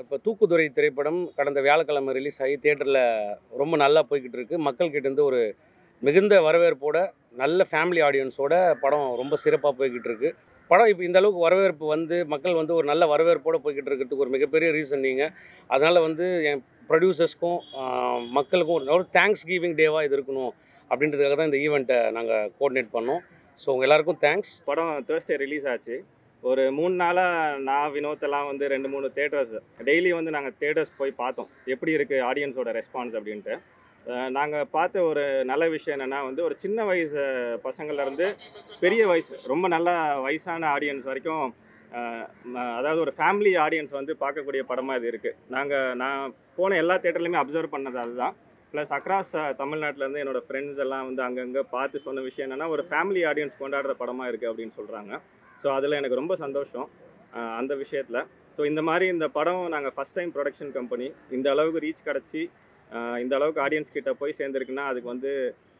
இப்போ தூக்குதுறை திரைப்படம் கடந்த வியாழக்கிழமை ரிலீஸ் ஆகி தியேட்டரில் ரொம்ப நல்லா போய்கிட்டு இருக்கு. மக்கள்கிட்டேருந்து ஒரு மிகுந்த வரவேற்போட, நல்ல ஃபேமிலி ஆடியன்ஸோட படம் ரொம்ப சிறப்பாக போய்கிட்டு இருக்கு. படம் இப்போ இந்த அளவுக்கு வரவேற்பு வந்து மக்கள் வந்து ஒரு நல்ல வரவேற்போடு போய்கிட்டு இருக்கிறதுக்கு ஒரு மிகப்பெரிய ரீசன் நீங்கள். அதனால் வந்து என் ப்ரொடியூசர்ஸ்க்கும் மக்களுக்கும் ஒரு தேங்க்ஸ் கிவிங் டேவாக இது இருக்கணும் அப்படின்றதுக்காக தான் இந்த ஈவெண்ட்டை நாங்கள் கோஆர்டினேட் பண்ணோம். ஸோ உங்கள் எல்லாருக்கும் தேங்க்ஸ். படம் தேர்ஸ்டே ரிலீஸ் ஆச்சு. ஒரு 3 நாளாக நான் வினோத்தெல்லாம் வந்து 2, 3 தியேட்டர்ஸ் டெய்லி வந்து நாங்கள் தியேட்டர்ஸ் போய் பார்த்தோம். எப்படி இருக்குது ஆடியன்ஸோட ரெஸ்பான்ஸ் அப்படின்ட்டு. நாங்கள் பார்த்த ஒரு நல்ல விஷயம் என்னென்னா வந்து ஒரு சின்ன வயசு பசங்கள்லேருந்து பெரிய வயசு ரொம்ப நல்ல வயசான ஆடியன்ஸ் வரைக்கும் அதாவது ஒரு ஃபேமிலி ஆடியன்ஸ் வந்து பார்க்கக்கூடிய படமாக இது இருக்குது. நான் போன எல்லா தியேட்டர்லையுமே அப்சர்வ் பண்ணது அதுதான். ப்ளஸ் அக்ராஸ் தமிழ்நாட்டிலேருந்து என்னோடய ஃப்ரெண்ட்ஸ் எல்லாம் வந்து அங்கங்கே பார்த்து சொன்ன விஷயம் என்னென்னா ஒரு ஃபேமிலி ஆடியன்ஸ் கொண்டாடுற படமாக இருக்குது அப்படின்னு சொல்கிறாங்க. ஸோ அதில் எனக்கு ரொம்ப சந்தோஷம் அந்த விஷயத்தில். ஸோ இந்த மாதிரி இந்த படம் நாங்கள் ஃபஸ்ட் டைம் ப்ரொடக்ஷன் கம்பெனி இந்த அளவுக்கு ரீச் கிடச்சி இந்த அளவுக்கு ஆடியன்ஸ் கிட்ட போய் சேர்ந்துருக்குன்னா அதுக்கு வந்து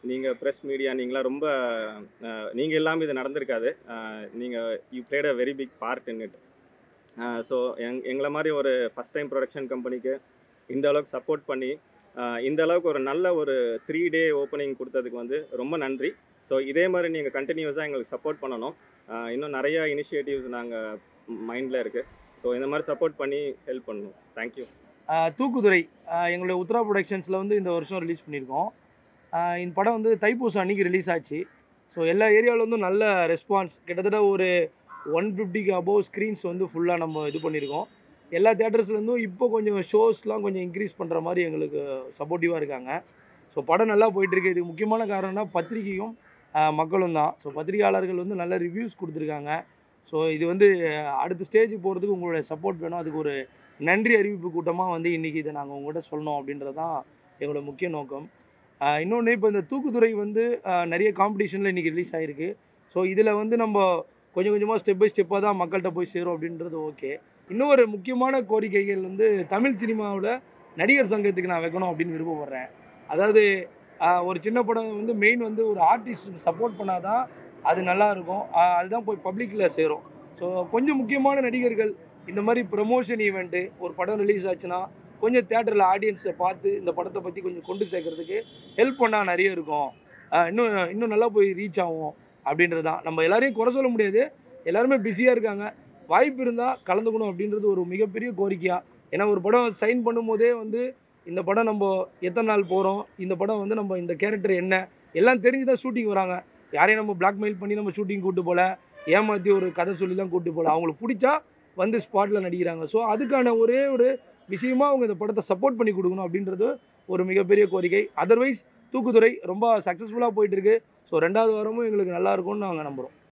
நீங்கள் ப்ரெஸ் மீடியா நீங்களாம் ரொம்ப நீங்கள் இல்லாமல் இது நடந்திருக்காது. நீங்கள் you played a very big part in it. So எங்களை மாதிரி ஒரு ஃபஸ்ட் டைம் ப்ரொடக்ஷன் கம்பெனிக்கு இந்த அளவுக்கு சப்போர்ட் பண்ணி இந்த அளவுக்கு ஒரு நல்ல ஒரு 3 டே ஓப்பனிங் கொடுத்ததுக்கு வந்து ரொம்ப நன்றி. ஸோ இதே மாதிரி நீங்கள் கண்டினியூஸாக எங்களுக்கு சப்போர்ட் பண்ணணும். இன்னும் நிறைய இனிஷியேட்டிவ்ஸ் நாங்கள் மைண்டில் இருக்குது. ஸோ இந்த மாதிரி சப்போர்ட் பண்ணி ஹெல்ப் பண்ணணும். தேங்க்யூ. தூக்குதுறை எங்களுடைய உத்ரா ப்ரொடக்ஷன்ஸில் வந்து இந்த வருஷம் ரிலீஸ் பண்ணியிருக்கோம். இந்த படம் வந்து தைப்பூசம் அன்றைக்கி ரிலீஸ் ஆச்சு. ஸோ எல்லா ஏரியாவில் வந்து நல்ல ரெஸ்பான்ஸ், கிட்டத்தட்ட ஒரு 150க்கு அபோவ் ஸ்க்ரீன்ஸ் வந்து ஃபுல்லாக நம்ம இது பண்ணியிருக்கோம். எல்லா தேட்டர்ஸ்லேருந்தும் இப்போ கொஞ்சம் ஷோஸ்லாம் கொஞ்சம் இன்க்ரீஸ் பண்ணுற மாதிரி எங்களுக்கு சப்போர்ட்டிவாக இருக்காங்க. ஸோ படம் நல்லா போயிட்டுருக்கு. இதுக்கு முக்கியமான காரணம்னா பத்திரிகையும் மக்களும் தான். ஸோ பத்திரிகையாளர்கள் வந்து நல்ல ரிவ்யூஸ் கொடுத்துருக்காங்க. ஸோ இது வந்து அடுத்த ஸ்டேஜுக்கு போகிறதுக்கு உங்களுடைய சப்போர்ட் வேணும். அதுக்கு ஒரு நன்றி அறிவிப்பு கூட்டமாக வந்து இன்றைக்கி இதை நாங்கள் உங்கள்கிட்ட சொல்லணும் அப்படின்றது தான் எங்களோட முக்கிய நோக்கம். இன்னொன்று இப்போ இந்த தூக்குதுறை வந்து நிறைய காம்படிஷனில் இன்றைக்கி ரிலீஸ் ஆகிருக்கு. ஸோ இதில் வந்து நம்ம கொஞ்சம் கொஞ்சமாக ஸ்டெப் பை ஸ்டெப்பாக தான் மக்கள்கிட்ட போய் சேரும் அப்படின்றது ஓகே. இன்னும் ஒரு முக்கியமான கோரிக்கைகள் வந்து தமிழ் சினிமாவில் நடிகர் சங்கத்துக்கு நான் வைக்கணும் அப்படின்னு விருப்பப்படுறேன். அதாவது ஒரு சின்ன படம் வந்து மெயின் வந்து ஒரு ஆர்டிஸ்ட்டுக்கு சப்போர்ட் பண்ணால் தான் அது நல்லாயிருக்கும். அதுதான் போய் பப்ளிக்கில் சேரும். ஸோ கொஞ்சம் முக்கியமான நடிகர்கள் இந்த மாதிரி ப்ரமோஷன் ஈவெண்ட்டு ஒரு படம் ரிலீஸ் ஆச்சுன்னா கொஞ்சம் தேட்டரில் ஆடியன்ஸை பார்த்து இந்த படத்தை பற்றி கொஞ்சம் கொண்டு சேர்க்கறதுக்கு ஹெல்ப் பண்ணால் நிறைய இருக்கும். இன்னும் நல்லா போய் ரீச் ஆகும் அப்படின்றது தான். நம்ம எல்லாரையும் குறை சொல்ல முடியாது, எல்லாருமே பிஸியாக இருக்காங்க. வாய்ப்பு இருந்தால் கலந்துக்கணும் அப்படின்றது ஒரு மிகப்பெரிய கோரிக்கையாக. ஏன்னா ஒரு படம் சைன் பண்ணும்போதே வந்து இந்த படம் நம்ம எத்தனை நாள் போகிறோம், இந்த படம் வந்து நம்ம இந்த கேரக்டர் என்ன எல்லாம் தெரிஞ்சு தான் ஷூட்டிங் வராங்க. யாரையும் நம்ம பிளாக்மெயில் பண்ணி நம்ம ஷூட்டிங் கூப்பிட்டு போகல, ஏமாற்றி ஒரு கதை சொல்லிலாம் கூப்பிட்டு போகல. அவங்களுக்கு பிடிச்சா வந்து ஸ்பாட்டில் நடிக்கிறாங்க. ஸோ அதுக்கான ஒரே ஒரு விஷயமா அவங்க இந்த படத்தை சப்போர்ட் பண்ணி கொடுக்கணும் அப்படின்றது ஒரு மிகப்பெரிய கோரிக்கை. அதர்வைஸ் தூக்குதுறை ரொம்ப சக்ஸஸ்ஃபுல்லாக போயிட்டுருக்கு. ஸோ 2வது வாரமும் எங்களுக்கு நல்லா இருக்கும்னு நாங்கள் நம்புகிறோம்.